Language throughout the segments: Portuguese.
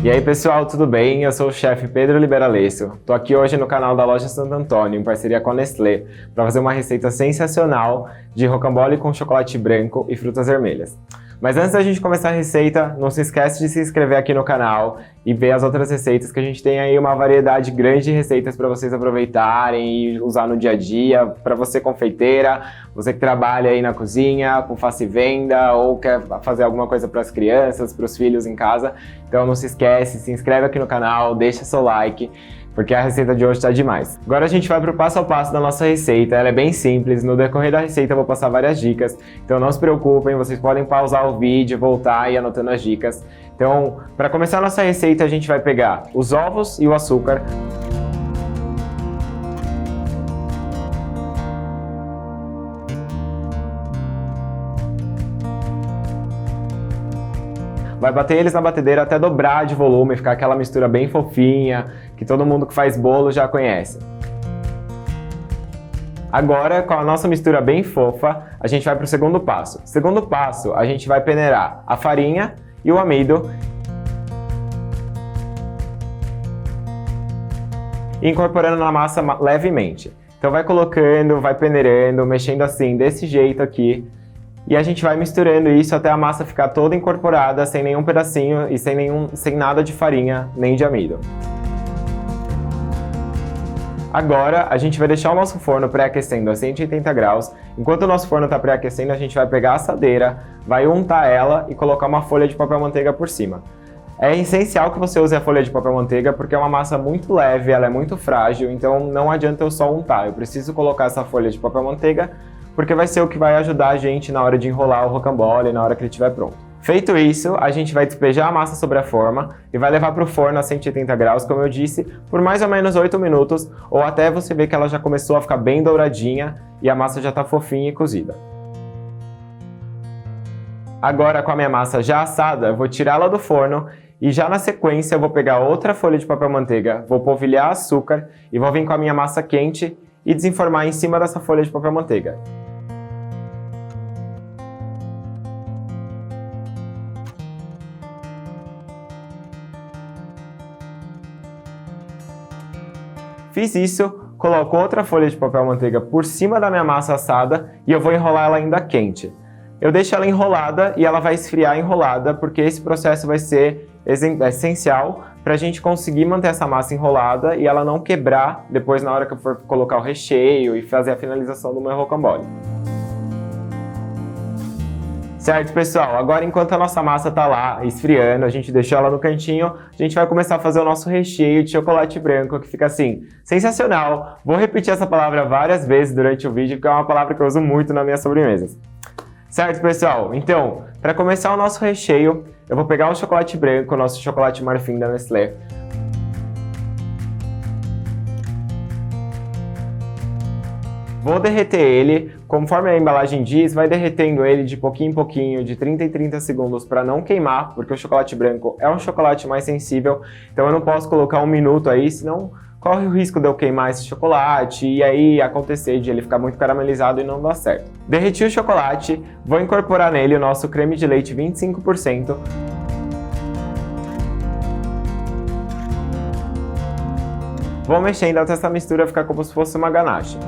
E aí pessoal, tudo bem? Eu sou o chefe Pedro Liberalecio. Tô aqui hoje no canal da Loja Santo Antônio, em parceria com a Nestlé, para fazer uma receita sensacional de rocambole com chocolate branco e frutas vermelhas. Mas antes da gente começar a receita, não se esquece de se inscrever aqui no canal e ver as outras receitas, que a gente tem aí uma variedade grande de receitas para vocês aproveitarem e usar no dia a dia, para você confeiteira, você que trabalha aí na cozinha, com face e venda, ou quer fazer alguma coisa para as crianças, para os filhos em casa. Então não se esquece, se inscreve aqui no canal, deixa seu like, porque a receita de hoje está demais. Agora a gente vai para o passo a passo da nossa receita. Ela é bem simples, no decorrer da receita eu vou passar várias dicas, então não se preocupem, vocês podem pausar o vídeo, voltar e ir anotando as dicas. Então, para começar a nossa receita, a gente vai pegar os ovos e o açúcar. Vai bater eles na batedeira até dobrar de volume, ficar aquela mistura bem fofinha, que todo mundo que faz bolo já conhece. Agora, com a nossa mistura bem fofa, a gente vai para o segundo passo. Segundo passo, a gente vai peneirar a farinha e o amido. E incorporando na massa levemente. Então vai colocando, vai peneirando, mexendo assim, desse jeito aqui. E a gente vai misturando isso até a massa ficar toda incorporada, sem nenhum pedacinho e sem nada de farinha nem de amido. Agora a gente vai deixar o nosso forno pré-aquecendo a 180 graus. Enquanto o nosso forno está pré-aquecendo, a gente vai pegar a assadeira, vai untar ela e colocar uma folha de papel manteiga por cima. É essencial que você use a folha de papel manteiga porque é uma massa muito leve, ela é muito frágil, então não adianta eu só untar. Eu preciso colocar essa folha de papel manteiga porque vai ser o que vai ajudar a gente na hora de enrolar o rocambole, na hora que ele estiver pronto. Feito isso, a gente vai despejar a massa sobre a forma e vai levar para o forno a 180 graus, como eu disse, por mais ou menos 8 minutos, ou até você ver que ela já começou a ficar bem douradinha e a massa já está fofinha e cozida. Agora, com a minha massa já assada, eu vou tirá-la do forno e já na sequência eu vou pegar outra folha de papel manteiga, vou polvilhar açúcar e vou vir com a minha massa quente e desenformar em cima dessa folha de papel manteiga. Fiz isso, coloco outra folha de papel manteiga por cima da minha massa assada e eu vou enrolar ela ainda quente. Eu deixo ela enrolada e ela vai esfriar enrolada, porque esse processo vai ser essencial para a gente conseguir manter essa massa enrolada e ela não quebrar depois na hora que eu for colocar o recheio e fazer a finalização do meu rocambole. Certo, pessoal? Agora, enquanto a nossa massa está lá esfriando, a gente deixou ela no cantinho, a gente vai começar a fazer o nosso recheio de chocolate branco, que fica assim, sensacional! Vou repetir essa palavra várias vezes durante o vídeo, porque é uma palavra que eu uso muito nas minhas sobremesas. Certo, pessoal? Então, para começar o nosso recheio, eu vou pegar o chocolate branco, o nosso chocolate marfim da Nestlé. Vou derreter ele, conforme a embalagem diz, vai derretendo ele de pouquinho em pouquinho, de 30 em 30 segundos para não queimar, porque o chocolate branco é um chocolate mais sensível, então eu não posso colocar 1 minuto aí, senão corre o risco de eu queimar esse chocolate e aí acontecer de ele ficar muito caramelizado e não dar certo. Derreti o chocolate, vou incorporar nele o nosso creme de leite 25%. Vou mexendo até essa mistura ficar como se fosse uma ganache.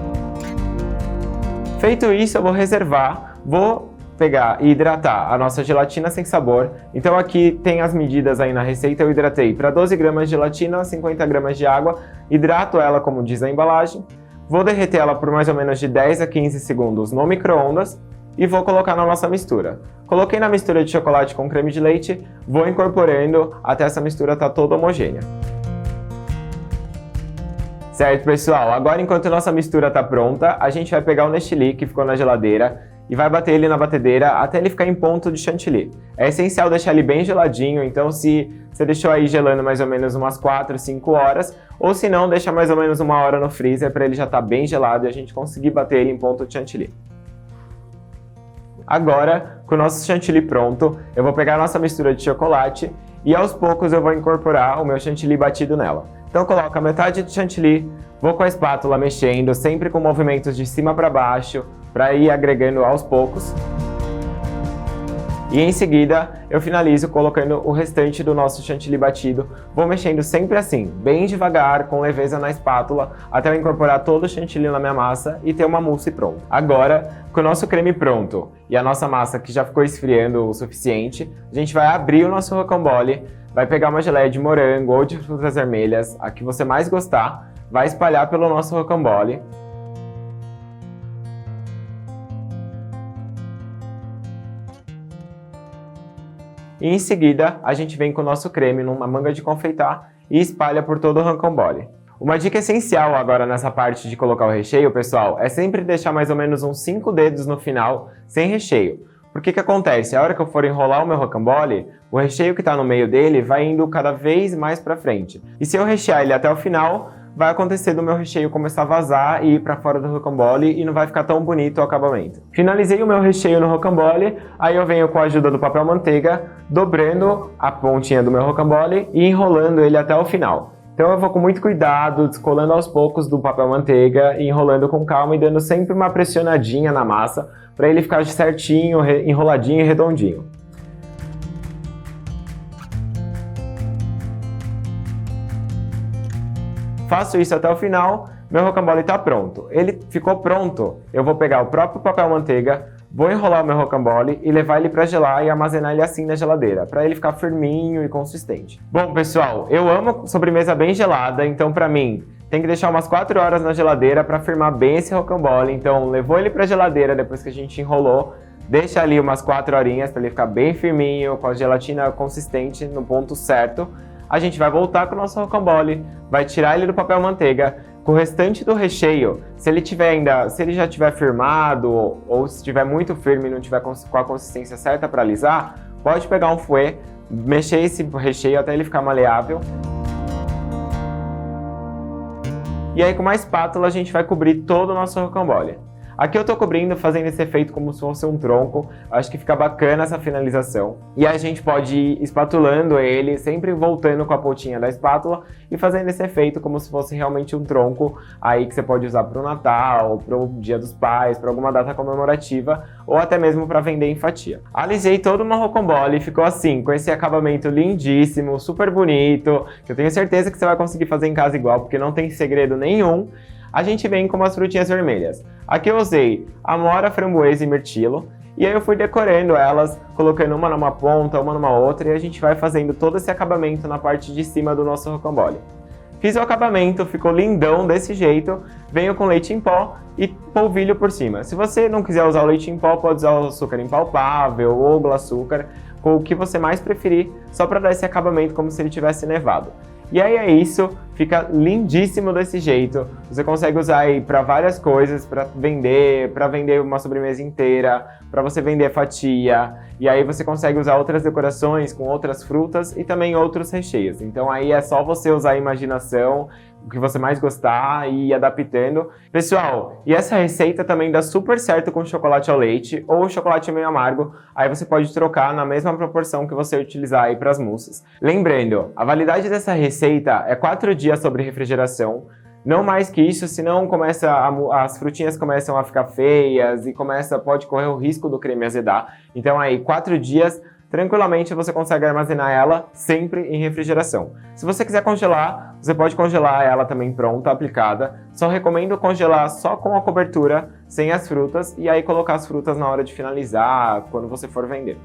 Feito isso, eu vou reservar, vou pegar e hidratar a nossa gelatina sem sabor. Então aqui tem as medidas aí na receita, eu hidratei para 12 gramas de gelatina, 50 gramas de água, hidrato ela como diz a embalagem, vou derreter ela por mais ou menos de 10 a 15 segundos no micro-ondas e vou colocar na nossa mistura. Coloquei na mistura de chocolate com creme de leite, vou incorporando até essa mistura estar toda homogênea. Certo, pessoal? Agora, enquanto a nossa mistura está pronta, a gente vai pegar o Nestlé que ficou na geladeira e vai bater ele na batedeira até ele ficar em ponto de chantilly. É essencial deixar ele bem geladinho, então se você deixou aí gelando mais ou menos umas 4, 5 horas, ou se não, deixa mais ou menos 1 hora no freezer para ele já estar bem gelado e a gente conseguir bater ele em ponto de chantilly. Agora, com o nosso chantilly pronto, eu vou pegar a nossa mistura de chocolate e aos poucos eu vou incorporar o meu chantilly batido nela. Então eu coloco a metade de chantilly, vou com a espátula mexendo, sempre com movimentos de cima para baixo, para ir agregando aos poucos. E em seguida, eu finalizo colocando o restante do nosso chantilly batido. Vou mexendo sempre assim, bem devagar, com leveza na espátula, até eu incorporar todo o chantilly na minha massa e ter uma mousse pronta. Agora, com o nosso creme pronto e a nossa massa que já ficou esfriando o suficiente, a gente vai abrir o nosso rocambole, vai pegar uma geleia de morango ou de frutas vermelhas, a que você mais gostar, vai espalhar pelo nosso rocambole. E em seguida, a gente vem com o nosso creme numa manga de confeitar e espalha por todo o rocambole. Uma dica essencial agora nessa parte de colocar o recheio, pessoal, é sempre deixar mais ou menos uns 5 dedos no final, sem recheio. Porque que acontece? A hora que eu for enrolar o meu rocambole, o recheio que está no meio dele vai indo cada vez mais para frente. E se eu rechear ele até o final, vai acontecer do meu recheio começar a vazar e ir para fora do rocambole e não vai ficar tão bonito o acabamento. Finalizei o meu recheio no rocambole, aí eu venho com a ajuda do papel manteiga, dobrando a pontinha do meu rocambole e enrolando ele até o final. Então eu vou com muito cuidado, descolando aos poucos do papel manteiga, enrolando com calma e dando sempre uma pressionadinha na massa para ele ficar certinho, enroladinho e redondinho. Faço isso até o final, meu rocambole está pronto. Ele ficou pronto, eu vou pegar o próprio papel manteiga, vou enrolar o meu rocambole e levar ele para gelar e armazenar ele assim na geladeira, para ele ficar firminho e consistente. Bom, pessoal, eu amo sobremesa bem gelada, então para mim tem que deixar umas 4 horas na geladeira para firmar bem esse rocambole. Então levou ele para a geladeira depois que a gente enrolou, deixa ali umas 4 horinhas para ele ficar bem firminho, com a gelatina consistente no ponto certo. A gente vai voltar com o nosso rocambole, vai tirar ele do papel manteiga, com o restante do recheio, se ele já tiver firmado ou se estiver muito firme e não tiver com a consistência certa para alisar, pode pegar um fouet, mexer esse recheio até ele ficar maleável. E aí com uma espátula a gente vai cobrir todo o nosso rocambole. Aqui eu tô cobrindo, fazendo esse efeito como se fosse um tronco, acho que fica bacana essa finalização. E a gente pode ir espatulando ele, sempre voltando com a pontinha da espátula e fazendo esse efeito como se fosse realmente um tronco, aí que você pode usar para o Natal, para o Dia dos Pais, para alguma data comemorativa, ou até mesmo para vender em fatia. Alisei todo o meu rocambole e ficou assim, com esse acabamento lindíssimo, super bonito, que eu tenho certeza que você vai conseguir fazer em casa igual, porque não tem segredo nenhum. A gente vem com umas frutinhas vermelhas. Aqui eu usei amora, framboesa e mirtilo. E aí eu fui decorando elas, colocando uma numa ponta, uma numa outra. E a gente vai fazendo todo esse acabamento na parte de cima do nosso rocambole. Fiz o acabamento, ficou lindão desse jeito. Venho com leite em pó e polvilho por cima. Se você não quiser usar o leite em pó, pode usar o açúcar impalpável ou o açúcar, com o que você mais preferir, só para dar esse acabamento como se ele tivesse nevado. E aí é isso, fica lindíssimo desse jeito. Você consegue usar aí para várias coisas, para vender uma sobremesa inteira, para você vender fatia. E aí você consegue usar outras decorações com outras frutas e também outros recheios. Então aí é só você usar a imaginação, o que você mais gostar e ir adaptando. Pessoal, e essa receita também dá super certo com chocolate ao leite ou chocolate meio amargo. Aí você pode trocar na mesma proporção que você utilizar aí para as mousses. Lembrando, a validade dessa receita é 4 dias sobre refrigeração. Não mais que isso, senão as frutinhas começam a ficar feias e pode correr o risco do creme azedar. Então aí 4 dias, tranquilamente você consegue armazenar ela sempre em refrigeração. Se você quiser congelar, você pode congelar ela também pronta, aplicada. Só recomendo congelar só com a cobertura, sem as frutas, e aí colocar as frutas na hora de finalizar, quando você for vender.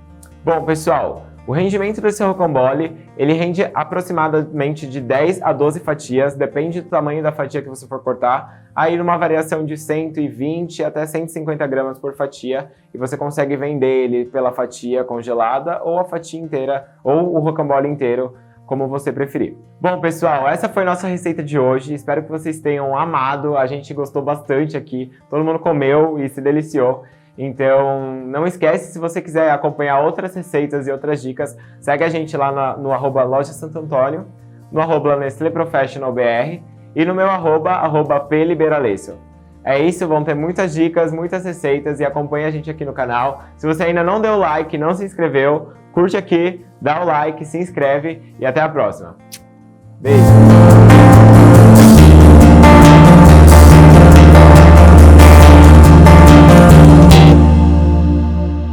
Bom, pessoal, o rendimento desse rocambole, ele rende aproximadamente de 10 a 12 fatias, depende do tamanho da fatia que você for cortar, aí numa variação de 120 até 150 gramas por fatia, e você consegue vender ele pela fatia congelada ou a fatia inteira, ou o rocambole inteiro, como você preferir. Bom, pessoal, essa foi a nossa receita de hoje, espero que vocês tenham amado, a gente gostou bastante aqui, todo mundo comeu e se deliciou. Então, não esquece, se você quiser acompanhar outras receitas e outras dicas, segue a gente lá no @Loja Santo Antônio, no @NestléProfessionalBR e no meu @PLiberalesso. É isso, vão ter muitas dicas, muitas receitas e acompanhe a gente aqui no canal. Se você ainda não deu like, não se inscreveu, curte aqui, dá o like, se inscreve e até a próxima. Beijo!